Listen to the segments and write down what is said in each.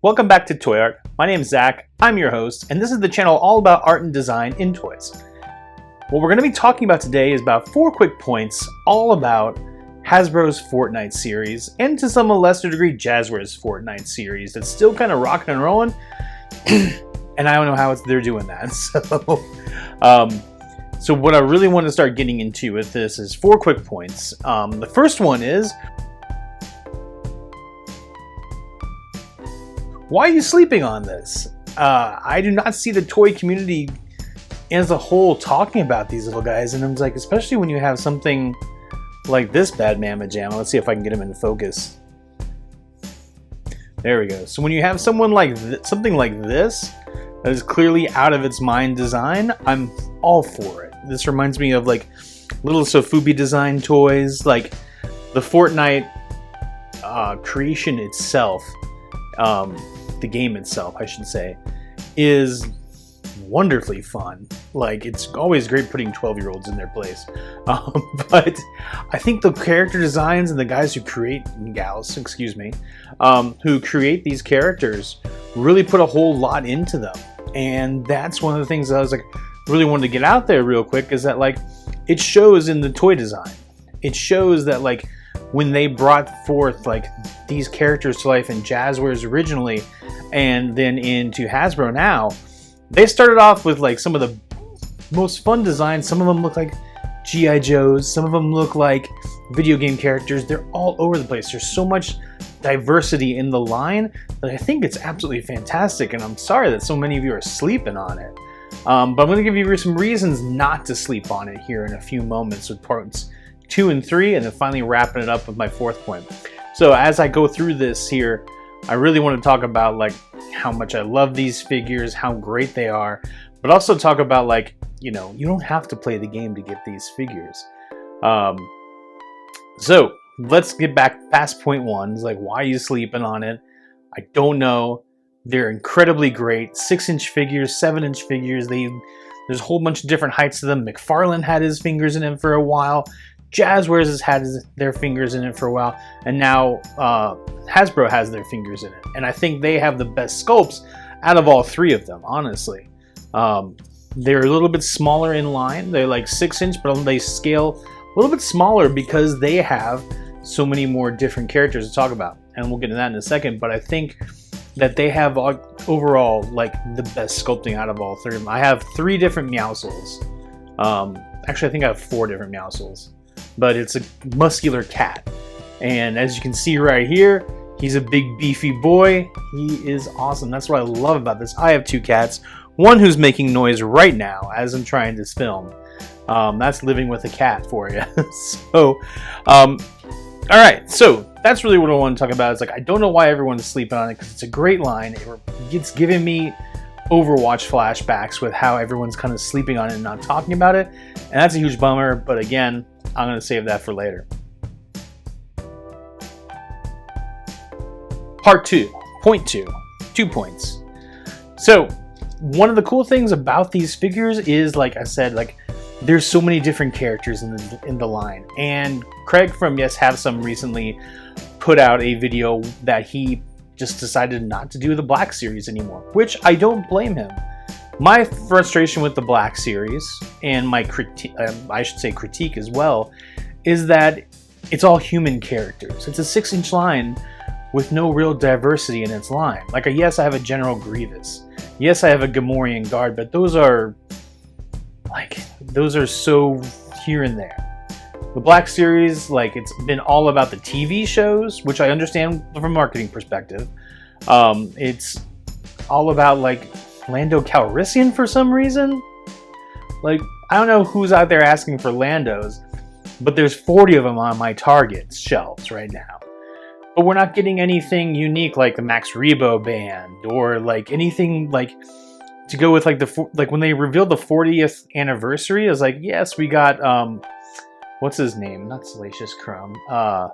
Welcome back to Toy Art. My name is Zach, I'm your host, and this is the channel all about art and design in toys. What we're going to be talking about today is about 4 quick points all about Hasbro's Fortnite series, and to some lesser degree Jazzware's Fortnite series that's still kind of rocking and rolling, and I don't know how they're doing that. So what I really want to start getting into with this is 4 quick points. The first one is, why are you sleeping on this? I do not see the toy community as a whole talking about these little guys, and I'm like, especially when you have something like this bad mamma jamma. Let's see if I can get him into focus. There we go. So when you have someone like something like this that is clearly out of its mind design, I'm all for it. This reminds me of like little Sofubi design toys, like the Fortnite creation itself. The game itself, I should say, is wonderfully fun. Like, it's always great putting 12-year-olds in their place. But I think the character designs and the guys who create, gals, excuse me, who create these characters really put a whole lot into them. And that's one of the things that I was like, really wanted to get out there real quick, is that like, it shows in the toy design. It shows that like, when they brought forth like these characters to life in Jazzwares originally, and then into Hasbro now, they started off with like some of the most fun designs. Some of them look like G.I. Joes, some of them look like video game characters. They're all over the place. There's so much diversity in the line that I think it's absolutely fantastic, and I'm sorry that so many of you are sleeping on it. But I'm going to give you some reasons not to sleep on it here in a few moments with parts 2 and 3, and then finally wrapping it up with my 4th point. So as I go through this here, I really want to talk about like how much I love these figures, how great they are, but also talk about like, you know, you don't have to play the game to get these figures. So let's get back past point 1. It's like, why are you sleeping on it? I don't know. They're incredibly great. 6-inch figures, 7-inch figures. There's a whole bunch of different heights to them. McFarlane had his fingers in it for a while. Jazzwares has had their fingers in it for a while, and now Hasbro has their fingers in it. And I think they have the best sculpts out of all 3 of them, honestly. They're a little bit smaller in line. They're like 6-inch, but they scale a little bit smaller because they have so many more different characters to talk about. And we'll get to that in a second, but I think that they have overall like the best sculpting out of all 3 of them. I have 3 different Meowscles. Actually, I think I have 4 different Meowscles. But it's a muscular cat, and as you can see right here, he's a big beefy boy. He is awesome. That's what I love about this. I have 2 cats, one who's making noise right now as I'm trying this film. That's living with a cat for you. So all right, so that's really what I want to talk about. It's like, I don't know why everyone's sleeping on it, because it's a great line. It's giving me Overwatch flashbacks with how everyone's kind of sleeping on it and not talking about it, and that's a huge bummer. But again, I'm going to save that for later. Part 2, point 2, 2 points. So one of the cool things about these figures is, like I said, like there's so many different characters in the line. And Craig from Yes Have Some recently put out a video that he just decided not to do the Black series anymore, which I don't blame him. My frustration with the Black series, and my critique, I should say critique as well, is that it's all human characters. It's a 6-inch line with no real diversity in its line. Like, yes, I have a General Grievous. Yes, I have a Gamorrean Guard, but those are so here and there. The Black series, like, it's been all about the TV shows, which I understand from a marketing perspective. It's all about like Lando Calrissian for some reason. Like, I don't know who's out there asking for Landos, but there's 40 of them on my Target shelves right now. But we're not getting anything unique like the Max Rebo band, or like anything like to go with like like when they revealed the 40th anniversary. I was like, yes, we got what's his name? Not Salacious Crumb. Wow,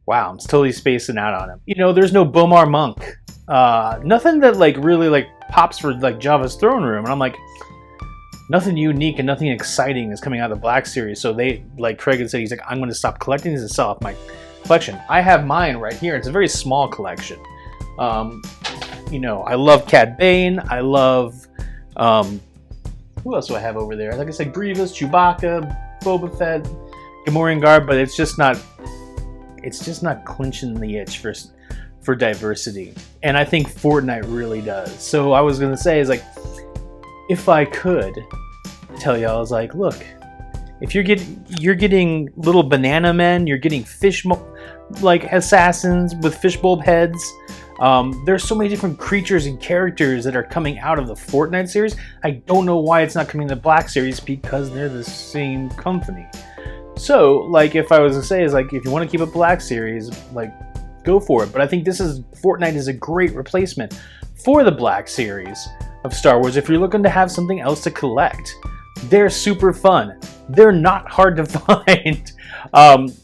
I'm totally spacing out on him. You know, there's no Bomar Monk. Nothing that like really like pops for like Java's Throne Room, and I'm like, nothing unique and nothing exciting is coming out of the Black series. So they, like Craig had said, he's like, I'm going to stop collecting these and sell off my collection. I have mine right here. It's a very small collection. You know, I love Cad Bane. I love who else do I have over there? Like I said, Grievous, Chewbacca, Boba Fett, Gamorrean Guard, but it's just not clinching the itch for diversity. And I think Fortnite really does. So I was gonna say is like, if I could tell y'all, I was like, look, if you're getting little banana men, you're getting like assassins with fishbowl heads. There's so many different creatures and characters that are coming out of the Fortnite series. I don't know why it's not coming to the Black series, because they're the same company. So, like, if I was to say is like, if you want to keep a Black series, like, go for it. But I think Fortnite is a great replacement for the Black series of Star Wars. If you're looking to have something else to collect, they're super fun. They're not hard to find.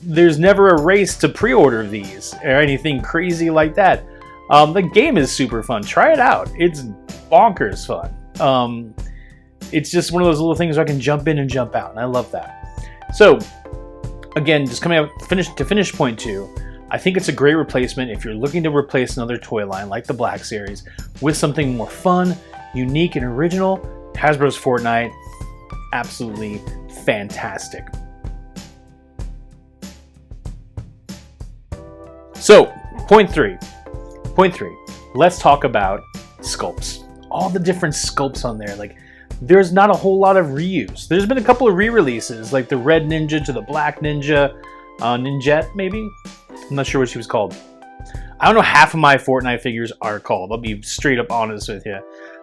There's never a race to pre-order these or anything crazy like that. The game is super fun. Try it out. It's bonkers fun. It's just one of those little things where I can jump in and jump out, and I love that. So, again, just coming up to finish point 2, I think it's a great replacement if you're looking to replace another toy line like the Black series with something more fun, unique, and original. Hasbro's Fortnite, absolutely fantastic. So, point 3, let's talk about sculpts. All the different sculpts on there. Like, there's not a whole lot of reuse. There's been a couple of re-releases, like the Red Ninja to the Black Ninja, Ninjette maybe? I'm not sure what she was called. I don't know half of my Fortnite figures are called. I'll be straight up honest with you.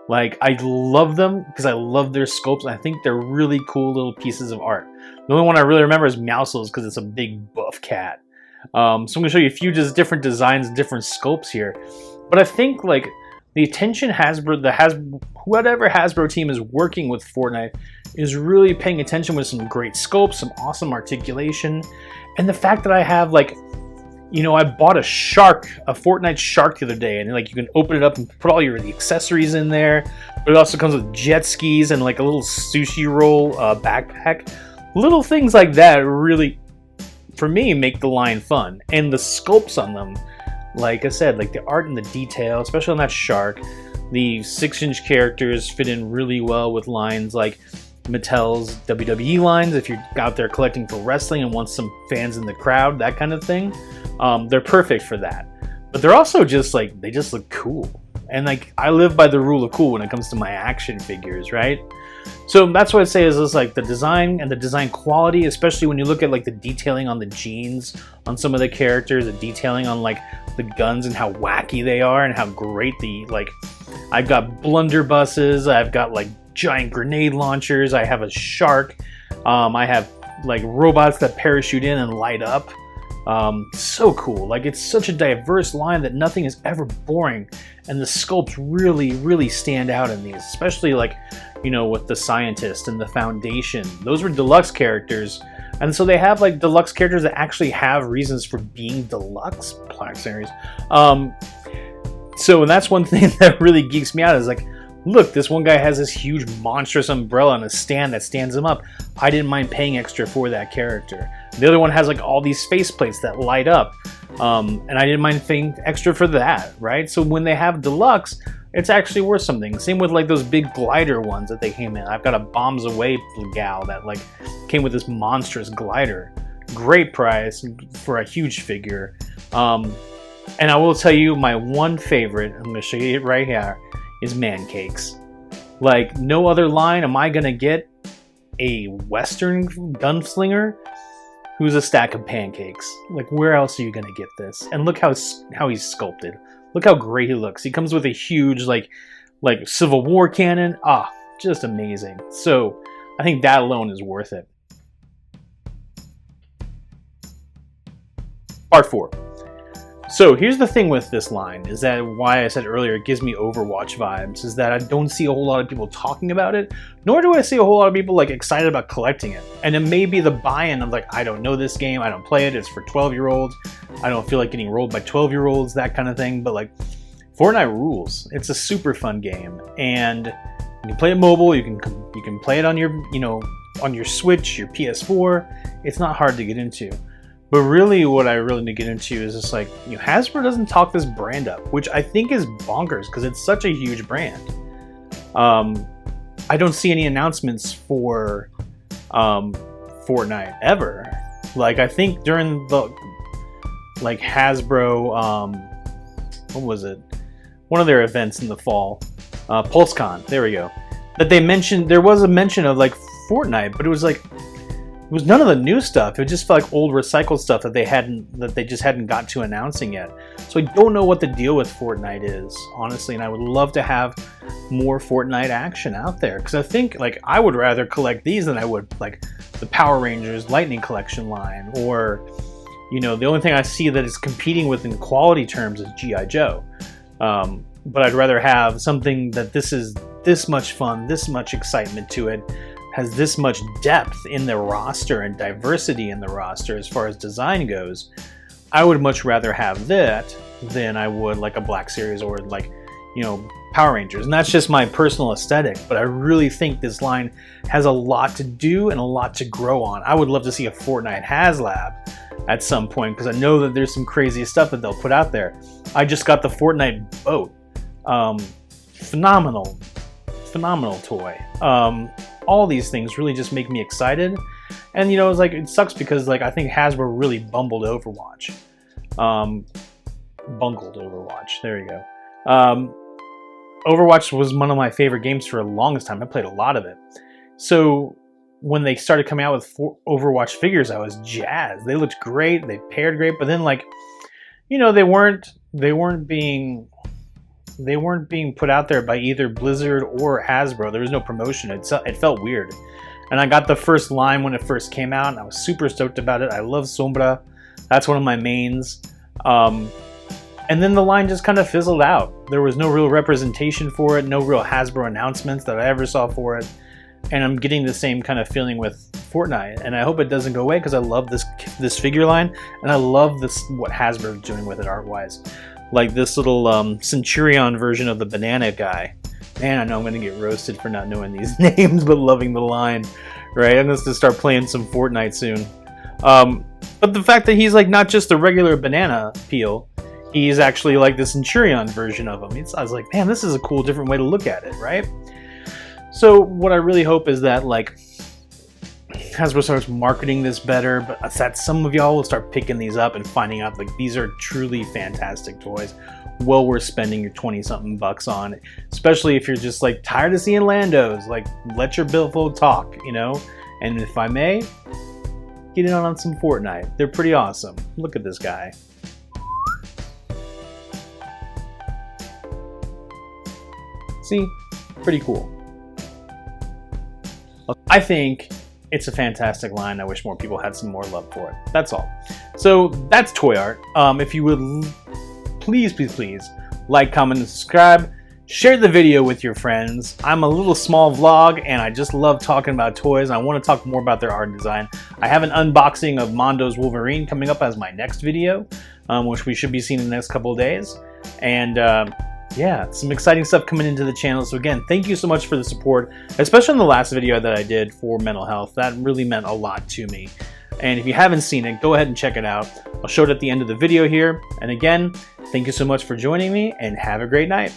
Like, I love them because I love their sculpts. I think they're really cool little pieces of art. The only one I really remember is Mousel's because it's a big buff cat. So I'm going to show you a few just different designs and different sculpts here. But I think, like, the attention whatever Hasbro team is working with Fortnite is really paying attention with some great sculpts, some awesome articulation, and the fact that I have, like, you know, I bought a Fortnite shark the other day, and like you can open it up and put all the accessories in there. But it also comes with jet skis and like a little sushi roll backpack. Little things like that really, for me, make the line fun. And the sculpts on them, like I said, like the art and the detail, especially on that shark, the 6-inch characters fit in really well with lines like Mattel's WWE lines. If you're out there collecting for wrestling and want some fans in the crowd, that kind of thing. They're perfect for that. But they're also just like, they just look cool. And like, I live by the rule of cool when it comes to my action figures, right? So that's what I'd say is like the design and the design quality, especially when you look at like the detailing on the jeans on some of the characters, the detailing on like the guns and how wacky they are and how great I've got blunderbusses, I've got like giant grenade launchers, I have a shark, I have like robots that parachute in and light up. So cool. Like, it's such a diverse line that nothing is ever boring, and the sculpts really stand out in these, especially like, you know, with the Scientist and the Foundation. Those were deluxe characters, and so they have like deluxe characters that actually have reasons for being deluxe. Black series. So that's one thing that really geeks me out is like, look, this one guy has this huge monstrous umbrella on a stand that stands him up. I didn't mind paying extra for that character. The other one has like all these faceplates that light up. And I didn't mind paying extra for that, right? So when they have deluxe, it's actually worth something. Same with like those big glider ones that they came in. I've got a Bombs Away gal that like came with this monstrous glider. Great price for a huge figure. And I will tell you my one favorite, I'm going to show you it right here, is Man Cakes. Like, no other line am I gonna get a Western gunslinger who's a stack of pancakes. Like, where else are you gonna get this? And look how he's sculpted. Look how great he looks. He comes with a huge like Civil War cannon. Ah, just amazing. So I think that alone is worth it. Part 4. So here's the thing with this line, is that why I said earlier it gives me Overwatch vibes, is that I don't see a whole lot of people talking about it, nor do I see a whole lot of people like excited about collecting it. And it may be the buy-in of like, I don't know this game, I don't play it, it's for 12-year-olds, I don't feel like getting rolled by 12-year-olds, that kind of thing. But like, Fortnite rules. It's a super fun game, and you can play it mobile, you can play it on your, you know, on your Switch, your PS4. It's not hard to get into. But really, what I really need to get into is just like, Hasbro doesn't talk this brand up, which I think is bonkers because it's such a huge brand. I don't see any announcements for Fortnite ever. Like, I think during the Hasbro, what was it? One of their events in the fall, PulseCon. There we go. That they mentioned, there was a mention of like Fortnite, but it was none of the new stuff. It just felt like old recycled stuff that they just hadn't got to announcing yet. So I don't know what the deal with Fortnite is, honestly, and I would love to have more Fortnite action out there, because I think I would rather collect these than I would the Power Rangers Lightning Collection line, or the only thing I see that is competing with in quality terms is G.I. Joe. But I'd rather have something that this is this much fun, this much excitement to it, has this much depth in the roster and diversity in the roster as far as design goes. I would much rather have that than I would a Black Series or Power Rangers. And that's just my personal aesthetic, but I really think this line has a lot to do and a lot to grow on. I would love to see a Fortnite HasLab at some point, because I know that there's some crazy stuff that they'll put out there. I just got the Fortnite boat. Phenomenal toy. All these things really just make me excited. And it sucks because I think Hasbro really bungled Overwatch. Bungled Overwatch. There you go. Overwatch was one of my favorite games for the longest time. I played a lot of it. So when they started coming out with Overwatch figures, I was jazzed. They looked great. They paired great. But then they weren't being put out there by either Blizzard or Hasbro. There was no promotion. It felt weird. And I got the first line when it first came out, and I was super stoked about it. I love Sombra. That's one of my mains. And then the line just kind of fizzled out. There was no real representation for it, no real Hasbro announcements that I ever saw for it. And I'm getting the same kind of feeling with Fortnite. And I hope it doesn't go away, because I love this figure line, and I love what Hasbro is doing with it art-wise. Like this little Centurion version of the banana guy. Man, I know I'm going to get roasted for not knowing these names, but loving the line, right? I'm going to start playing some Fortnite soon. But the fact that he's not just the regular banana peel, he's actually the Centurion version of him. I was like, man, this is a cool, different way to look at it, right? So what I really hope is that Hasbro starts marketing this better, but that some of y'all will start picking these up and finding out these are truly fantastic toys, well worth spending your 20-something bucks on, especially if you're just tired of seeing Landos. Let your billfold talk, And if I may, get in on some Fortnite. They're pretty awesome. Look at this guy. See? Pretty cool. I think it's a fantastic line. I wish more people had some more love for it. That's all. So that's toy art. If you would please like, comment, and subscribe. Share the video with your friends. I'm a little small vlog, and I just love talking about toys. I want to talk more about their art and design. I have an unboxing of Mondo's Wolverine coming up as my next video, which we should be seeing in the next couple of days. And yeah, some exciting stuff coming into the channel. So again, thank you so much for the support, especially in the last video that I did for mental health. That really meant a lot to me. And if you haven't seen it, go ahead and check it out. I'll show it at the end of the video here. And again, thank you so much for joining me, and have a great night.